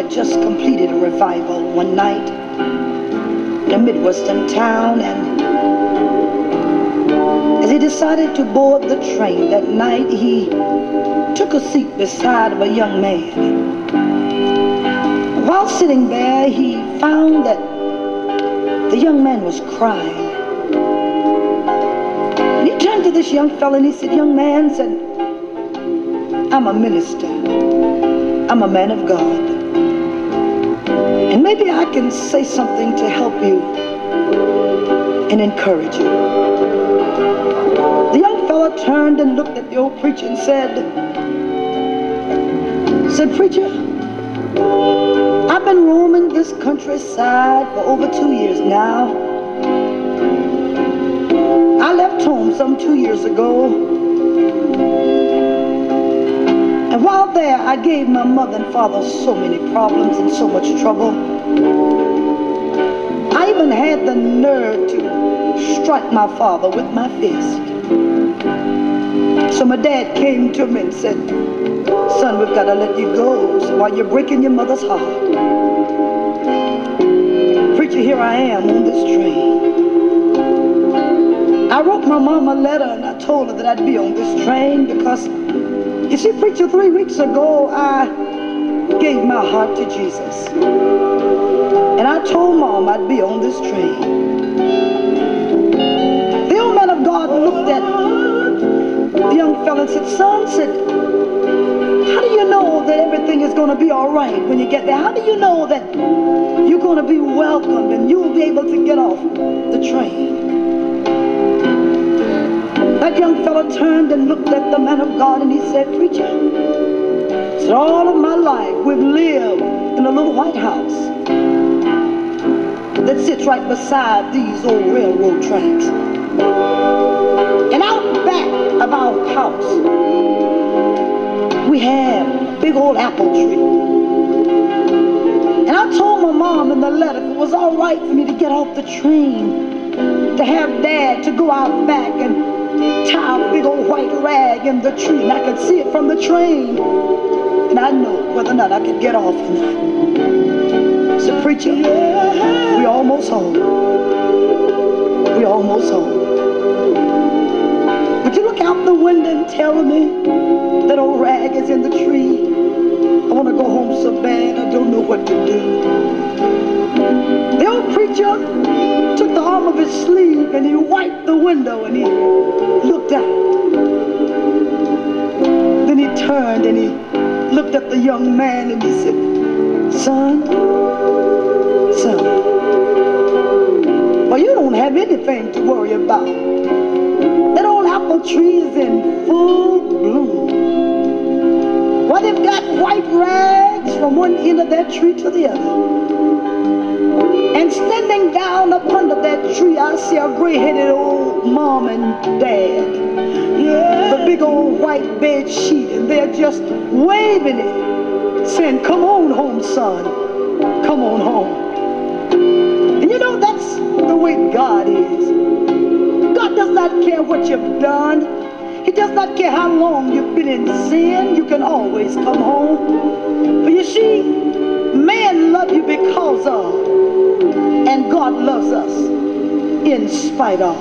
Just completed a revival one night in a Midwestern town, and as he decided to board the train that night, he took a seat beside of a young man. While sitting there, he found that the young man was crying. And he turned to this young fella and he said, "Young man," said, "I'm a minister. I'm a man of God. And maybe I can say something to help you and encourage you." The young fella turned and looked at the old preacher and said, "Preacher, I've been roaming this countryside for over 2 years now. I left home some 2 years ago. And while there, I gave my mother and father so many problems and so much trouble. I even had the nerve to strike my father with my fist. So my dad came to me and said, 'Son, we've got to let you go while you're breaking your mother's heart.' Preacher, here I am on this train. I wrote my mom a letter and I told her that I'd be on this train because, you see, preacher, 3 weeks ago, I gave my heart to Jesus. And I told Mom I'd be on this train." The old man of God looked at the young fella and said, "Son," said, "how do you know that everything is going to be all right when you get there? How do you know that you're going to be welcomed and you'll be able to get off the train?" That young fella turned and looked at the man of God and he said, "Preacher," said, "all of my life we've lived in a little white house that sits right beside these old railroad tracks. And out back of our house, we have a big old apple tree. And I told my mom in the letter if it was all right for me to get off the train, to have Dad to go out back and tie a big old white rag in the tree, and I could see it from the train, and I'd know whether or not I could get off or not." So, preacher, we almost home. We almost home. Would you look out the window and tell me that old rag is in the tree? I want to go home so bad, I don't know what to do. The old preacher took the arm of his sleeve and he wiped the window and he looked out. Then he turned and he looked at the young man and he said, "Son, well, you don't have anything to worry about. That old apple tree is in full bloom. Well, they've got white rags from one end of that tree to the other. And standing down up under that tree, I see a gray-headed old mom and dad. The big old white bed sheet, and they're just waving it, saying, 'Come on home, son. Come on home.'" And you know, that's the way God is. God does not care what you've done. He does not care how long you've been in sin. You can always come home. But you see, man loves you because of, and God loves us in spite of.